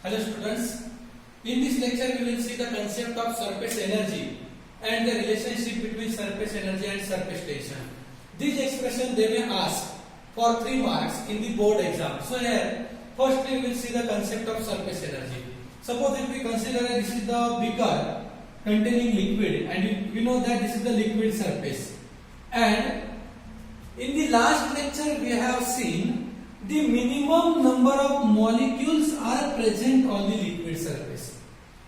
Hello students, in this lecture we will see the concept of surface energy and the relationship between surface energy and surface tension. These expressions they may ask for 3 marks in the board exam. So here, firstly we will see the concept of surface energy. Suppose if we consider this is the beaker containing liquid and we know that this is the liquid surface. And in the last lecture we have seen the minimum number of molecules are present on the liquid surface.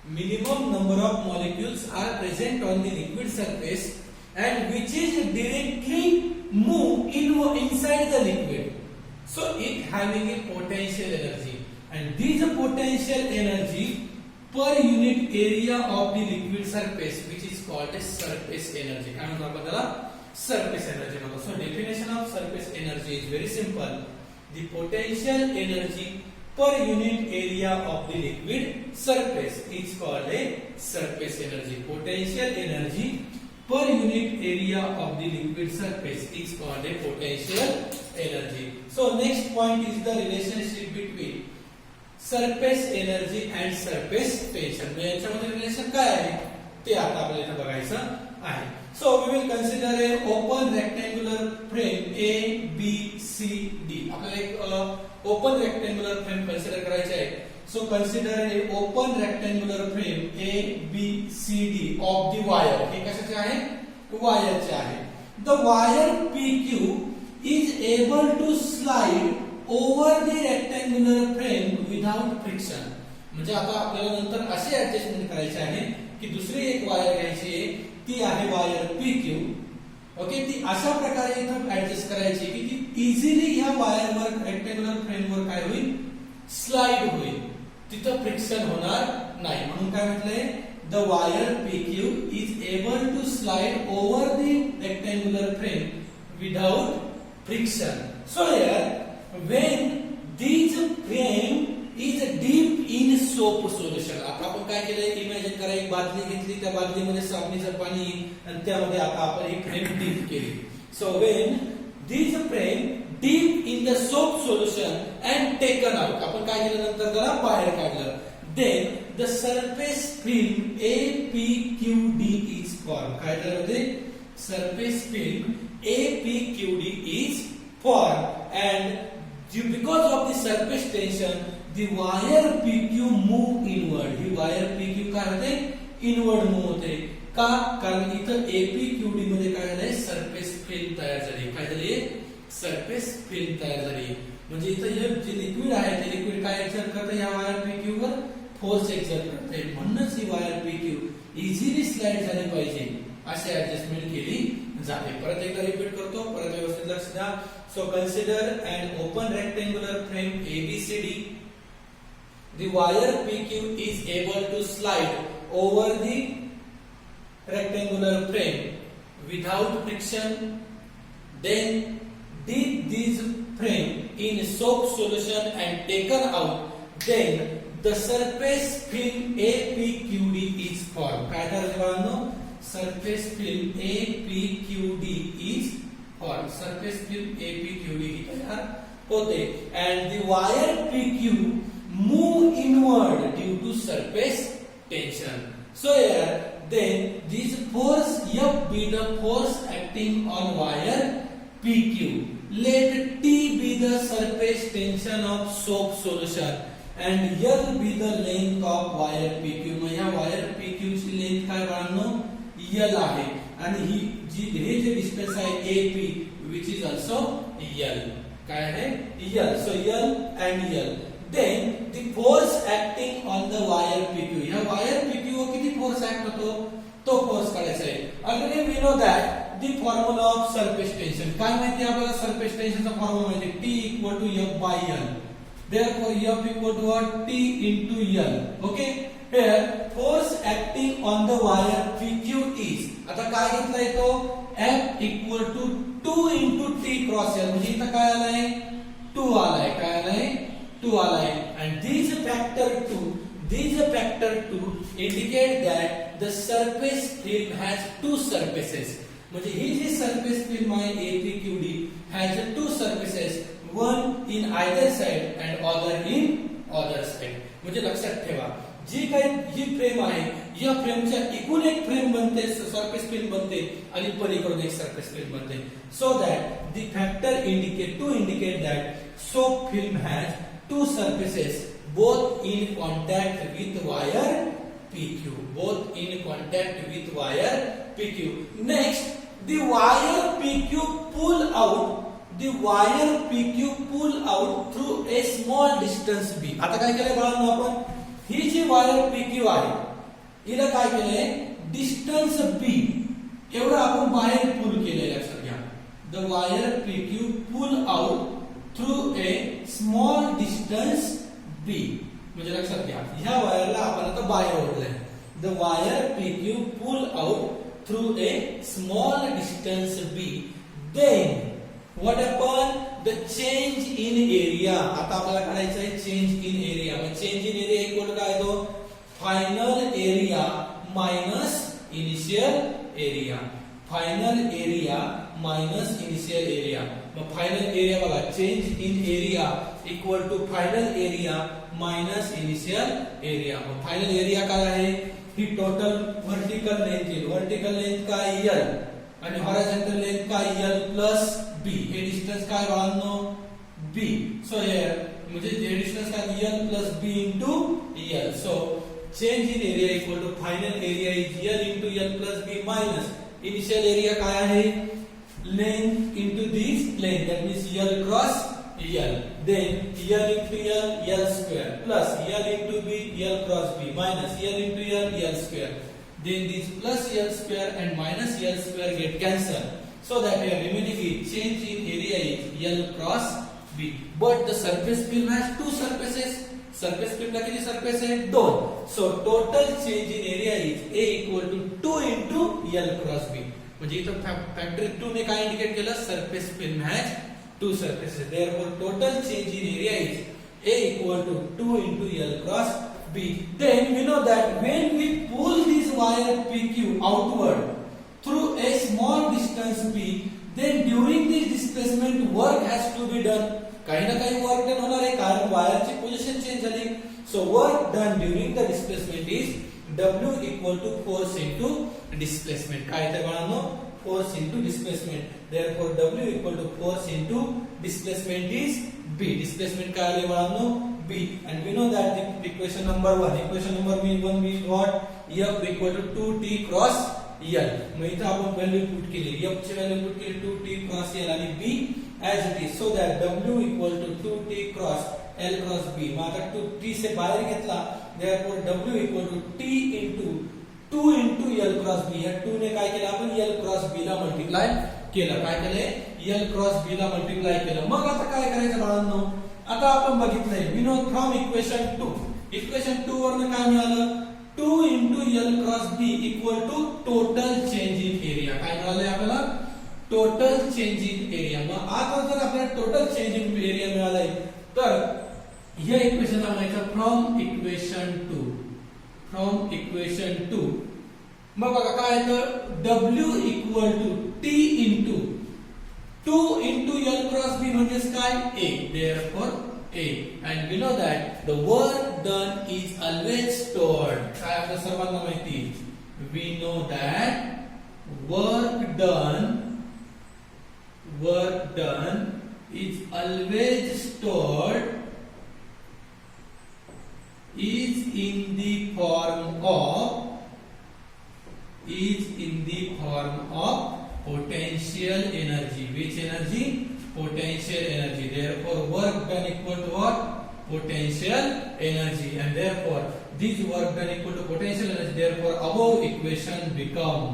Minimum number of molecules are present on the liquid surface and which is directly move inside the liquid. So it having a potential energy, and this potential energy per unit area of the liquid surface which is called as surface energy. Surface energy. So definition of surface energy is very simple. The potential energy per unit area of the liquid surface is called a surface energy. Potential energy per unit area of the liquid surface is called a potential energy. So next point is the relationship between surface energy and surface tension. याच्यामध्ये relation काय आहे ते आता आपल्याला बघायचं आहे. So we will consider a open rectangular frame A, B, C, D. आपल्याला एक open rectangular frame consider करायचे आहे. So consider a open rectangular frame A, B, C, D of the wire. हे कशाचे आहे? वायरचे आहे. The wire PQ is able to slide over the rectangular frame without friction. म्हणजे आता आपल्याला नंतर असे ऍडजस्टमेंट करायचे आहे की दुसरी एक वायर घ्यायची आहे, ती आहे वायर PQ. ओके, ती अशा प्रकारे इथं ऍडजस्ट करायची की ती इझिली ह्या वायरवर रेक्टँग्युलर फ्रेमवर काय होईल, स्लाइड होईल, तिथं फ्रिक्शन होणार नाही. म्हणून काय म्हटलंय, the wire PQ is able to slide over the rectangular frame without friction. So here when this frame is deep in soap solution. आता आपण काय केलंय, इमॅजिन करा एक बादली घेतली, त्या बादलीमध्ये साबणीचं पाणी आणि त्यामध्ये आता आपण ही फ्रेम डीप केली. So when this frame dip in the soap solution and taken out, आपण काय केलं नंतर त्याला बाहेर काढलं, then the surface film APQD is form. काय त्यामध्ये surface film APQD is form and because of the surface tension the wire PQ move inward. He wire PQ काय होते, इनवर्ड मूव होते. का? कारण इथं APQD मध्ये काय झालंय, सरफेस फिल्म तयार झाली. काय झाली, सरफेस फिल्म तयार झाली. म्हणजे इथं हे जे लिक्विड आहे ते लिक्विड काय एक्सर्ट करते, या वायर PQ वर फोर्स एक्सर्ट करते. म्हणूनच ही वायर PQ इझिली स्लाइड झाली पाहिजे अशी ऍडजस्टमेंट केली जाते. परत एकदा रिपीट करतो, परत व्यवस्थित लक्ष द्या. So consider an open rectangular frame ABCD. The wire PQ is able to slide over the rectangular frame without friction. Then dip this frame in soap solution and taken out. Then the surface film APQD is formed. काय झालं, surface film APQD is और surface film APQD ही तयार होते and the wire PQ move inward due to surface tension. So here then this force F be the force acting on wire PQ. Let T be the surface tension of soap solution and L be the length of wire PQ. मग या wire PQ ची length काय बाळांनो, L आहे आणि ही हे जे distance आहे AP which is also L. काय आहे, L. So L and L. Then the force acting on the wire PQ. या वायर PQ वर किती फोर्स ऍक्ट होतो, तो फोर्स काढायचा आहे. Already we know that the formula of surface tension. काय माहिती आपल्याला, सरफेस टेन्शनचा फॉर्म्युला माहिती, T equal to F by L. Therefore F equal to what, T into L. Okay. Here force acting on the wire PQ is, आता काय घेतलाय तो, F equal to 2 into T cross L. म्हणजे इथं काय आलाय, 2 आलाय. काय आलाय, 2 आलाय. And this factor 2 indicate that the surface film has 2 surfaces. म्हणजे ही जी surface film आहे APQD has 2 surfaces, one in either side and other in other side. म्हणजे लक्षात ठेवा जी काही ही फ्रेम आहे या फ्रेमच्या एकूण एक फ्रेम बनते सरफेस फिल्म बनते आणि पलीकडून एक सरफेस फिल्म बनते so that the factor indicate that soap film has to surfaces both in contact with wire PQ. Both in contact with wire PQ. Next, the wire PQ pull out through a small distance B. आता काय केलंय बाळांनो आपण ही जी wire PQ आहे हिला काय केलंय distance B एवढं आपण बाहेर पुल केलंय लक्षात घ्या. The wire PQ pull out through a small distance B म्हणजे लक्षात घ्या ह्या वायरला आपण आता बाहेर ओढलंय. The wire PQ pull out through a small distance B. Then what happen? The change in area. आता आपल्याला काढायचं आहे change in area. मग change in area इक्वल काय तो final area minus initial area. Final area minus initial area. मग final area बघा change in area equal to final area minus initial area. मग फायनल एरिया काय आहे ही total vertical length येईल. Vertical length काय एल आणि हॉरिझॉन्टल लेंथ काय एल प्लस बी. हे डिस्टन्स काय बाळांनो बी. सो हियर म्हणजे हे डिस्टन्स काय L plus B into L. So change in area equal to final area is L into L plus B minus initial area काय आहे length into this length that means L cross L then L into L square plus L into B L cross B minus L into L square then this plus L square and minus L square get cancelled so that here remaining is change in area is L cross B but the surface film has two surfaces. Surface film ला किती surface आहे 2. So total change in area is A equal to 2 into L cross B. म्हणजे इथं factor 2 ने काय indicate केलं surface film has to surfaces. Therefore total change in area is A equal to 2 into L cross B. Then we know that when we pull this wire PQ outward through a small distance B, then during this displacement work has to be done. काही ना काही work done होणार आहे कारण वायरची position change झाली. So work done during the displacement is W equal to force into displacement. काय येते बाळांनो force into displacement. Therefore W equal to force into displacement is B. Displacement काय आले बाळांनो B. And we know that the equation number 1 means what F equal to 2t cross L. मग इथं आपण value put केली F ची value put केली 2t cross L आणि B as it is so that W equal to 2t cross L cross B. मग आता 2t से बाहेर घेतला therefore W equal to t into 2 into L cross B. या 2 ने काय केलं आपण L cross B ला मल्टिप्लाय केलं. काय केले L cross B ला मल्टिप्लाय केलं. मग आता काय करायचं बाळांनो आता आपण बघितलंय we know from equation 2 वरनं काय मिळालं 2 into L cross B equal to total change in area. काय मिळालंय आपल्याला टोटल चेंज इन एरिया. मग आता जर आपल्याला टोटल चेंज इन एरिया मिळालाय तर या इक्वेशनला म्हणायचं फ्रॉम इक्वेशन 2 मग बघा काय येतं W equal to T into 2 into L cross B म्हणजेच काय A. Therefore A and we know that the work done is always stored. काय आपल्या सर्वांना माहिती we know that work done is always stored is in the form of potential energy. Which energy? Potential energy. Therefore work done equal to what? Potential energy. And therefore this work done equal to potential energy. Therefore above equation become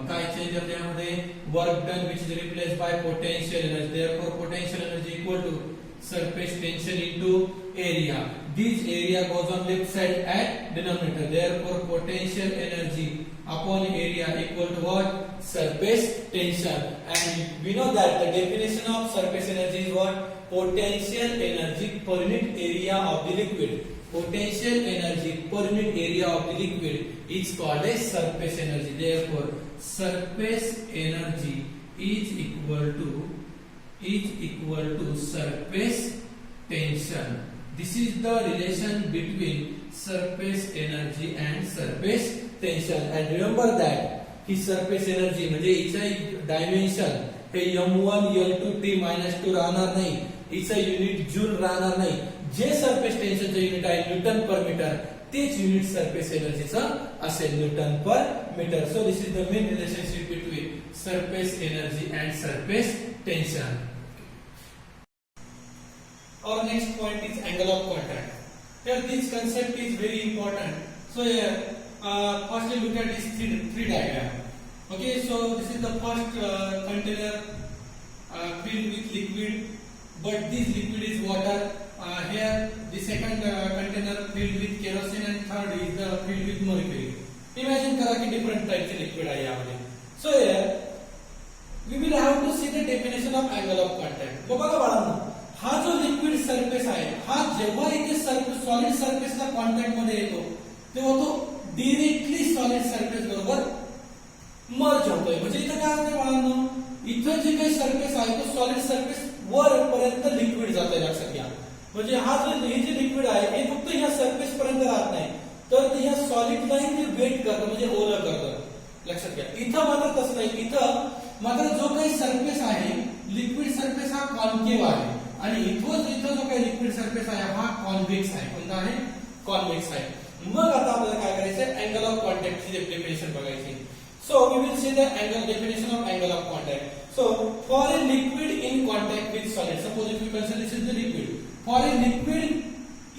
काय change होते यामध्ये work done which is replaced by potential energy. Therefore potential energy equal to surface tension into area. This area goes on left side at denominator. Therefore potential energy upon area equal to what? Surface tension. And we know that the definition of surface energy is what? Potential energy per unit area of the liquid. Potential energy per unit area of the liquid is called as surface energy. Therefore surface energy is equal to surface tension. This is the relation between surface energy and surface tension. And remember that he surface energy म्हणजे हिचा dimension हे m1 l2 t-2 राहणार नाही, हिचा unit joule राहणार नाही. जे surface टेन्शनचं युनिट आहे न्यूटन पर मीटर तेच युनिट सरफेस एनर्जीचं असेल newton per metre. So this is the main relationship between surface energy and surface tension. Our next point is angle of contact. Here this concept is very important. So here firstly look at this three diagram. Okay, so this is the first container filled with liquid, but this liquid is water. Here the second container filled with kerosene and third is the filled with mercury. Imagine करा कि different types of liquid आहे यामध्ये. So here we will have to see the definition of angle of contact. बघा बाळांनो, हा जो liquid surface आहे हा जेव्हा इथे सॉलिड सरफेसला कॉन्टॅक्ट मध्ये येतो तेव्हा तो डायरेक्टली सॉलिड सरफेस बरोबर मर्ज होतोय. म्हणजे इथं काय होतंय बाळांनो, इथं जे काही सरफेस आहे तो सॉलिड सरफेस वर पर्यंत लिक्विड जातोय. लक्षात घ्या, म्हणजे हा हे जे लिक्विड आहे हे फक्त ह्या सरफेस पर्यंत राहत नाही तर ते ह्या सॉलिड लाईन वेट करतं म्हणजे ओलं करतं. लक्षात घ्या, इथं मात्र तसं नाही. इथं मात्र जो काही सरफेस आहे लिक्विड सरफेस हा कॉन्केव्ह आहे आणि इथं जो काही लिक्विड सरफेस आहे हा कॉन्व्हेक्स आहे. कोणता आहे? कॉन्व्हेक्स आहे. मग आता आपल्याला काय करायचं, अँगल ऑफ कॉन्टॅक्टची डेफिनेशन बघायची. So we will see the angle definition of angle of contact. So for a liquid in contact with solid, suppose if you consider this is the liquid, for a liquid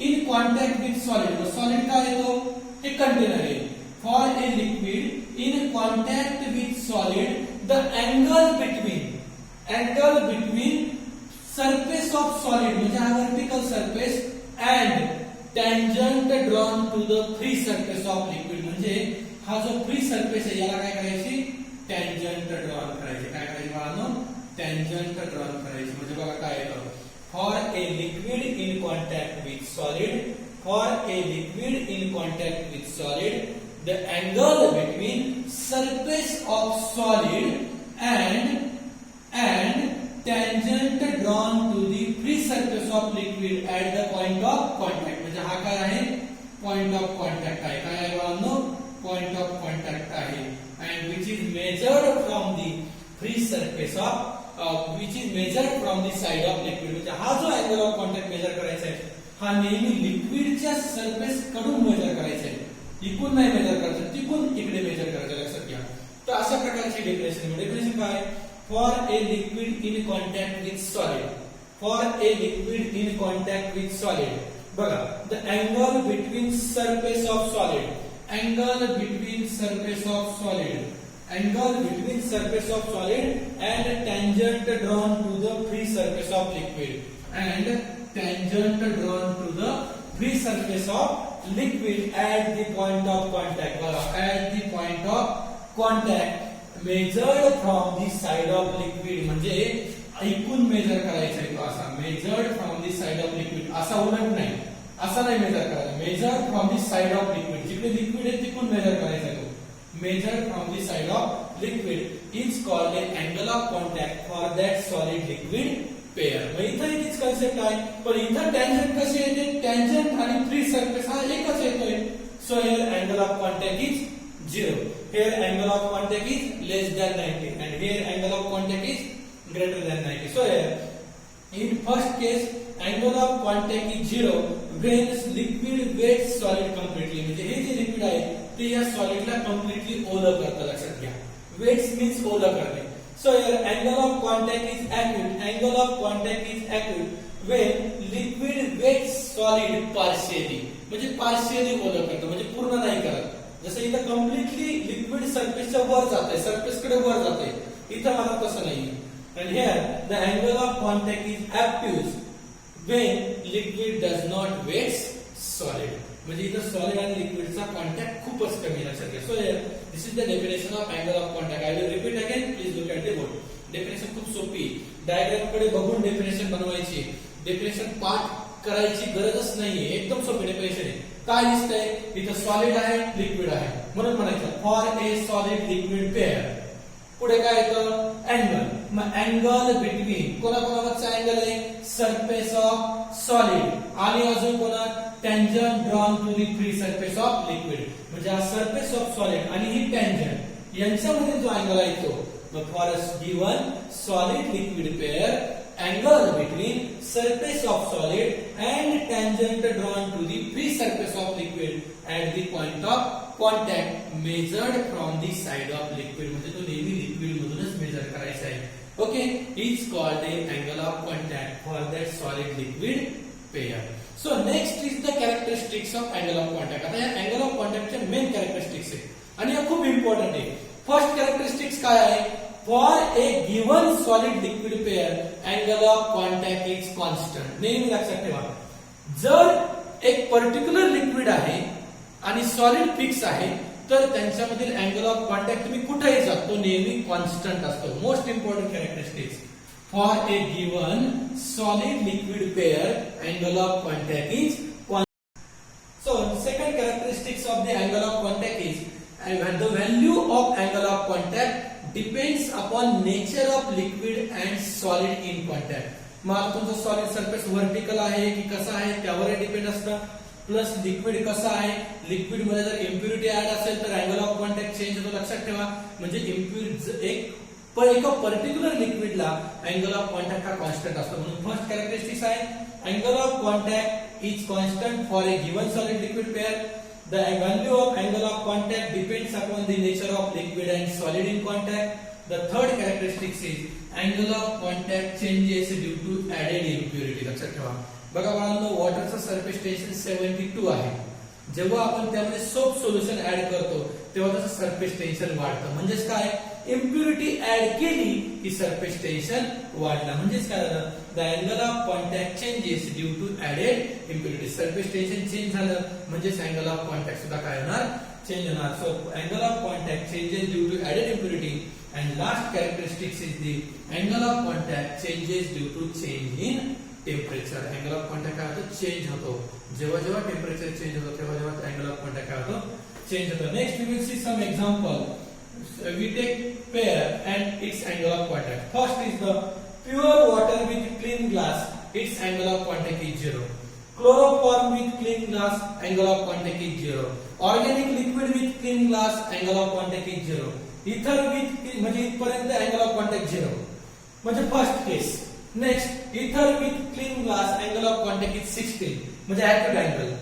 in contact with solid, solid काय येतो, हे container आहे. For a liquid in contact with solid the angle between surface of solid म्हणजे हा vertical surface and tangent drawn to the free surface of liquid म्हणजे हा जो free surface आहे याला काय करायची, tangent drawn करायची. काय करायची बाळांनो, tangent drawn करायची. म्हणजे बघा काय येतं, for a liquid in contact with solid, for a liquid in contact with solid the angle between surface of solid and tangent drawn to the free surface of liquid at the point of contact. म्हणजे हा काय आहे, point of contact आहे. काय आहे बाळांनो, point of contact आहे. and which is measured from the free surface of which is measured from the side of liquid. म्हणजे हा जो अँगल ऑफ कॉन्टॅक्ट मेजर करायचा आहे हा नेहमी लिक्विडच्या सरफेस कडून मेजर करायचा आहे, इकडून नाही मेजर करायचं, तिकडून इकडे मेजर करायचं. लक्षात घ्या. तर अशा प्रकारची डेफिनेशन काय, for a liquid in contact with solid, for a liquid in contact with solid, बघा, the angle between surface of solid, angle between surface of solid, angle between surface of solid and tangent drawn to the free surface of liquid, and tangent drawn to the free surface of liquid at the point of contact. बघा, at the point of contact measured from the side of liquid म्हणजे ऐकून major करायचं आहे तो असा, measured from the side of liquid, असा उलट नाही, असा नाही मेजर करायचं, measured from the side of liquid, जिकडे लिक्विड आहे तिकडून मेजर करायचा आहे तो, measured from the side of liquid is called an angle of contact for that solid liquid pair. मग इथं तीच कन्सेप्ट आहे, पण इथं टँजंट कशी येते, टँजंट आणि फ्री सरफेस हा एकच येतोय. So here angle of contact is 0. Here angle of contact is less than 90 and here angle of contact is greater than 90. So here in first case angle of contact is 0 when liquid wets solid completely. म्हणजे हे जे liquid आहे ते या सॉलिडला completely ओलं करतं. लक्षात घ्या, वेट्स मीन्स ओलं करणे. So here angle of contact is acute, angle of contact is acute when liquid wets solid partially. म्हणजे partially ओलं करतं, म्हणजे पूर्ण नाही करत. जसं इथं कम्प्लिटली लिक्विड सरफेसच्या वर जाते, सरफेसकडे वर जाते, इथं मात्र तसं नाही. and here the angle of contact is obtuse when liquid does not wet solid. म्हणजे इथं सॉलिड आणि लिक्विडचा कॉन्टॅक्ट खूपच कमी. लक्षात घ्या. So this is the definition of angle of contact. I will repeat again, please look at the board. Definition खूप सोपी, diagram कडे बघून डेफिनेशन बनवायची, डेफिनेशन पाठ करायची गरजच नाहीये, एकदम सोपी डेफिनेशन आहे. काय दिसतंय, इथं सॉलिड आहे लिक्विड आहे म्हणून म्हणायचं for a solid liquid pair, पुढे काय येतं अँगल. मग अँगल बिटवीन कोणाकोणाचा अँगल आहे सरफेस ऑफ सॉलिड आणि अजून कोणा tangent drawn to the free surface of liquid. म्हणजे हा सरफेस ऑफ सॉलिड आणि ही टँजंट यांच्यामध्ये जो अँगल आहे तो मग for a given solid liquid pair angle between surface of solid and tangent drawn to the free surface of liquid at the point of contact measured from the side of liquid. म्हणजे तो नेहमी liquid मधूनच major करायचा आहे. Okay is called a angle of contact for that solid liquid pair. So next is the characteristics of angle of contact. आता या angle of कॉन्टॅक्टचे main characteristics आहे आणि हे खूप इम्पॉर्टंट आहे. फर्स्ट कॅरेक्टरिस्टिक्स काय आहे For a given solid liquid pair, angle of contact is constant. नेहमी लक्षात ठेवा जर एक पर्टिक्युलर लिक्विड आहे आणि सॉलिड फिक्स आहे तर त्यांच्यामधील अँगल ऑफ कॉन्टॅक्ट तुम्ही कुठेही जा तो नेहमी कॉन्स्टंट असतो. Most important characteristics for a given solid liquid pair angle of contact is constant. So second characteristics of the angle of contact is the value of angle of contact depends upon nature of liquid and solid in contact. मग तुमचं solid surface vertical आहे की कसं आहे त्यावर depend असतं. Plus liquid कसं आहे लिक्विड मध्ये जर इम्प्युरिटी ऍड असेल तर अँगल ऑफ कॉन्टॅक्ट चेंज होतो. लक्षात ठेवा म्हणजे एका पर्टिक्युलर लिक्विडला अँगल ऑफ कॉन्टॅक्ट हा कॉन्स्टंट असतो. म्हणून फर्स्ट कॅरेक्टरिस्टिक्स आहे angle of contact is constant for a given solid liquid pair. The value of angle of contact depends upon the nature of liquid and solid in contact. The third characteristic is angle of contact changes due to added impurity. लक्षात ठेवा बघा बाळांनो वॉटरचं surface tension 72 आहे. जेव्हा आपण त्यामध्ये soap solution add करतो तेव्हा त्याचं सरफेस टेन्शन वाढतं. म्हणजेच काय इम्प्युरिटी ऍड केली की सरफेस टेन्शन वाढलं. म्हणजेच काय झालं the angle of contact changes due to added impurity. Surface tension change झालं म्हणजेच अँगल ऑफ कॉन्टॅक्ट सुद्धा काय होणार चेंज होणार. So angle of contact changes due to added impurity and last characteristics is the angle of contact changes due to change in temperature. Angle of contact काय होतो change होतो. जेव्हा जेव्हा temperature change होतो तेव्हा जेव्हा अँगल ऑफ कॉन्टॅक्ट काय होतो चेंज होतो. Next we will see some example. We take pair and its angle of contact. First is the pure water with clean glass. Its angle of contact is 0. Chloroform with clean glass, angle of contact is 0. Organic liquid with clean glass, angle of contact is 0. Ether with म्हणजे इथपर्यंत angle of contact 0. म्हणजे first case. Next ether with clean glass, angle of contact is 16. म्हणजे acute angle.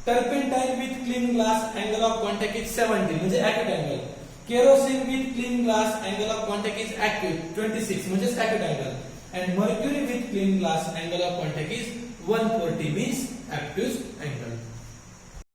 Turpentine with clean glass, angle of contact is 70. म्हणजे acute angle. Kerosene with clean glass, angle of contact is acute 26 म्हणजे acute angle. And mercury with clean glass, angle of contact is 140 means obtuse angle.